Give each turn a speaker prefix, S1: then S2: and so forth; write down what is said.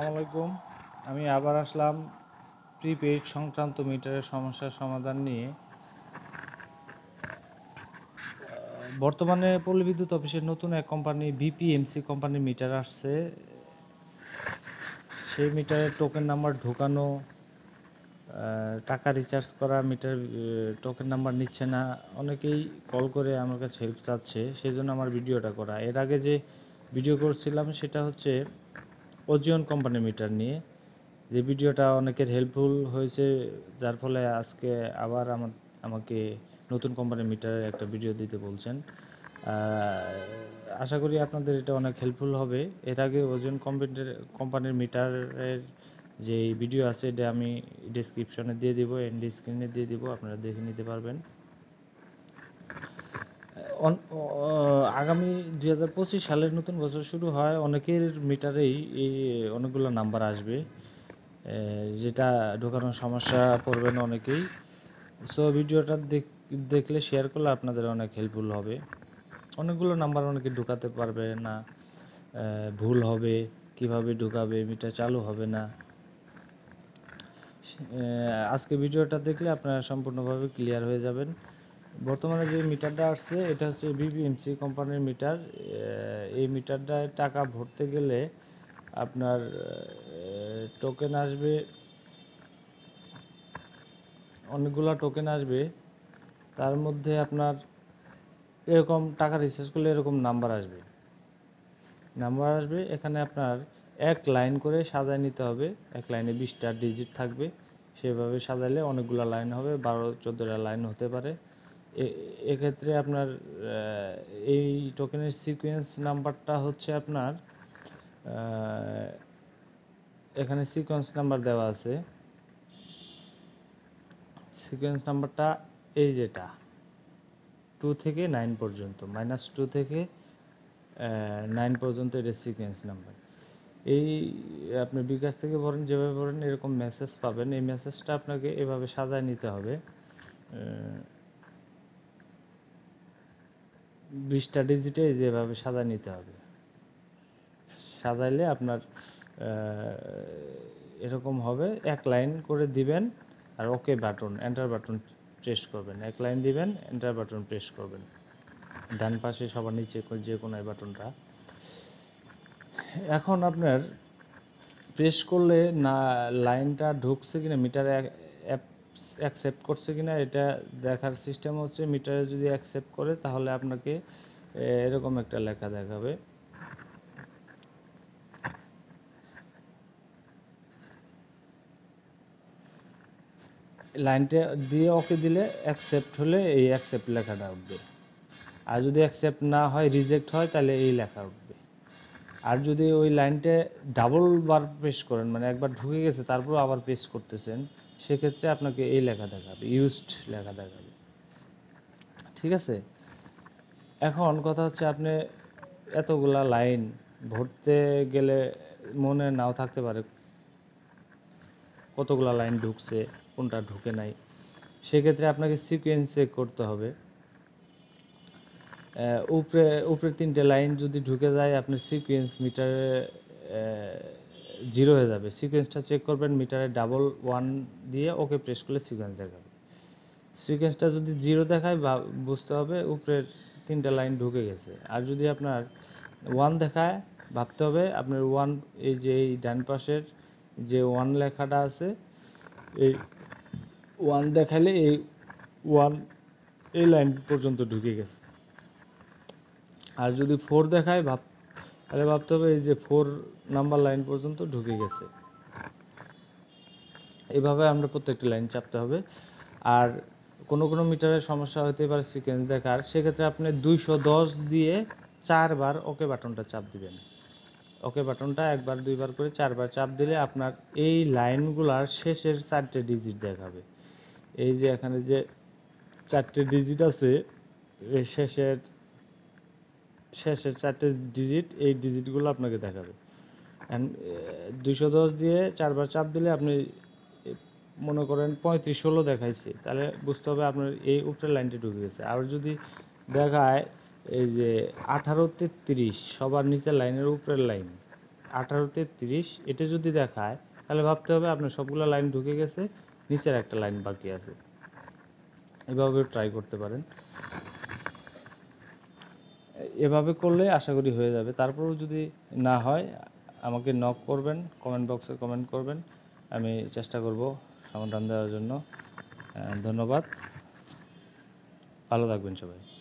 S1: আসসালামু আলাইকুম। আমি আবার আসলাম প্রিপেইড সংক্রান্ত মিটারের সমস্যার সমাধান নিয়ে। বর্তমানে পল্লী বিদ্যুৎ অফিসের নতুন এক কোম্পানি বিপিএমসি কোম্পানির মিটার আসছে। সেই মিটারের টোকেন নাম্বার ঢোকানো, টাকা রিচার্জ করা, মিটার টোকেন নাম্বার নিচ্ছে না। অনেকেই কল করে আমার কাছে হেল্প চাচ্ছে, সেই জন্য আমার ভিডিওটা করা। এর আগে যে ভিডিও করছিলাম সেটা হচ্ছে ওজিয়ন কোম্পানির মিটার নিয়ে, যে ভিডিওটা অনেকের হেল্পফুল হয়েছে, যার ফলে আজকে আবার আমাকে নতুন কোম্পানির মিটারের একটা ভিডিও দিতে বলছেন। আশা করি আপনাদের এটা অনেক হেল্পফুল হবে। এর আগে ওজন কোম্পানির মিটারের যে ভিডিও আছে এটা আমি ডেসক্রিপশনে দিয়ে দিব, এন্ড স্ক্রিনে দিয়ে দিব, আপনারা দেখে নিতে পারবেন। আগামী 2025 সালের নতুন বছর শুরু হয়, অনেকের মিটারেই এই অনেকগুলো নাম্বার আসবে, যেটা ঢোকানোর সমস্যা পড়বেন অনেকেই। সো ভিডিওটা দেখলে শেয়ার করলে আপনাদের অনেক হেল্পফুল হবে। অনেকগুলো নাম্বার অনেকে ঢোকাতে পারবে না, ভুল হবে, কিভাবে ঢোকাবে, মিটার চালু হবে না। আজকে ভিডিওটা দেখলে আপনারা সম্পূর্ণভাবে ক্লিয়ার হয়ে যাবেন। বর্তমানে যে মিটারটা আসছে এটা হচ্ছে বিপিএমসি কোম্পানির মিটার। এই মিটারটায় টাকা ভরতে গেলে আপনার টোকেন আসবে, অনেকগুলো টোকেন আসবে। তার মধ্যে আপনার এরকম টাকা রিচার্জ করলে এরকম নাম্বার আসবে। এখানে আপনার এক লাইন করে সাজায় নিতে হবে। এক লাইনে 20টা ডিজিট থাকবে, সেভাবে সাজালে অনেকগুলো লাইন হবে, 12-14টা লাইন হতে পারে। এক্ষেত্রে আপনার এই টোকেনের সিকোয়েন্স নাম্বারটা হচ্ছে আপনার, এখানে সিকোয়েন্স নাম্বার দেওয়া আছে। সিকোয়েন্স নাম্বারটা এই যেটা 2 থেকে 9 পর্যন্ত, -2 থেকে 9 পর্যন্ত এটা সিকোয়েন্স নাম্বার। এই আপনি বিকাশ থেকে ভরেন, যেভাবে ভরেন এরকম মেসেজ পাবেন। এই মেসেজটা আপনাকে এভাবে সাজায় নিতে হবে। 20টা ডিজিটে যেভাবে সাজায় নিতে হবে। সাজাইলে আপনার এরকম হবে, এক লাইন করে দিবেন আর okay button, enter button press করবেন। এক লাইন দিবেন, এন্টার বাটন প্রেস করবেন, ডান পাশে সবার নিচে যে কোনো এই বাটনটা। এখন আপনার প্রেস করলে না লাইনটা ঢুকছে কিনা, মিটারে অ্যাকসেপ্ট করছে কিনা, এটা দেখার সিস্টেম হচ্ছে, মিটারে যদি অ্যাকসেপ্ট করে তাহলে আপনাকে এরকম একটা লেখা দেখাবে। লাইনটা দিয়ে ওকে দিলে অ্যাকসেপ্ট হলে এই অ্যাকসেপ্ট লেখাটা উঠবে। আর যদি অ্যাকসেপ্ট না হয়, রিজেক্ট হয়, তাহলে এই লেখা উঠবে। আর যদি ওই লাইনটা ডাবল বার প্রেস করেন, মানে একবার ঢুকে গেছে তারপর আবার প্রেস করতেছেন, সেক্ষেত্রে আপনাকে এই লেখা দেখাবে, ইউজড লেখা দেখাবে। ঠিক আছে। এখন কথা হচ্ছে, আপনি এতগুলা লাইন ভরতে গেলে মনে নাও থাকতে পারে কতগুলা লাইন ঢুকছে, কোনটা ঢুকে নাই। সেক্ষেত্রে আপনাকে সিকোয়েন্স চেক করতে হবে। উপরে 3টে লাইন যদি ঢুকে যায়, আপনার সিকোয়েন্স মিটারে 0 হয়ে যাবে। সিকোয়েন্সটা চেক করবেন, মিটারে ডাবল 1 দিয়ে ওকে প্রেস করলে সিকোয়েন্স দেখাবে। সিকোয়েন্সটা যদি 0 দেখায়, বুঝতে হবে উপরের 3টে লাইন ঢুকে গেছে। আর যদি আপনার 1 দেখায়, ভাবতে হবে আপনার 1, এই যে এই ডান পাশের যে 1 লেখাটা আছে, এই 1 দেখালে এই 1 এই লাইন পর্যন্ত ঢুকে গেছে। আর যদি 4 দেখায়, তাহলে ভাবতে হবে এই যে 4 নাম্বার লাইন পর্যন্ত ঢুকে গেছে। এইভাবে আমরা প্রত্যেকটি লাইন চাপতে হবে। আর কোনো মিটারের সমস্যা হতে পারে সিকোয়েন্স দেখার, সেক্ষেত্রে আপনি 210 দিয়ে 4 বার ওকে বাটনটা চাপ দিবেন। ওকে বাটনটা 1 বার 2 বার করে 4 বার চাপ দিলে আপনার এই লাইনগুলার শেষের 4টে ডিজিট দেখাবে। এই যে এখানে যে 4টে ডিজিট আছে, এই শেষের 4টে ডিজিট, এই ডিজিটগুলো আপনাকে দেখাবে। অ্যান্ড 210 দিয়ে 4 বার চাপ দিলে আপনি মনে করেন 35-16 দেখাইছে, তাহলে বুঝতে হবে আপনার এই উপরের লাইনটি ঢুকে গেছে। আর যদি দেখায় এই যে 18-33, সবার নিচের লাইনের উপরের লাইন, 18 তে 30 এটা যদি দেখায় তাহলে ভাবতে হবে আপনার সবগুলো লাইন ঢুকে গেছে, নিচের একটা লাইন বাকি আছে। এভাবে ট্রাই করতে পারেন। এভাবে করলে আশা করি হয়ে যাবে। তারপরেও যদি না হয় আমাকে নক করবেন, কমেন্ট বক্সে কমেন্ট করবেন, আমি চেষ্টা করব সমাধান দেওয়ার জন্য। ধন্যবাদ, ভালো থাকবেন সবাই।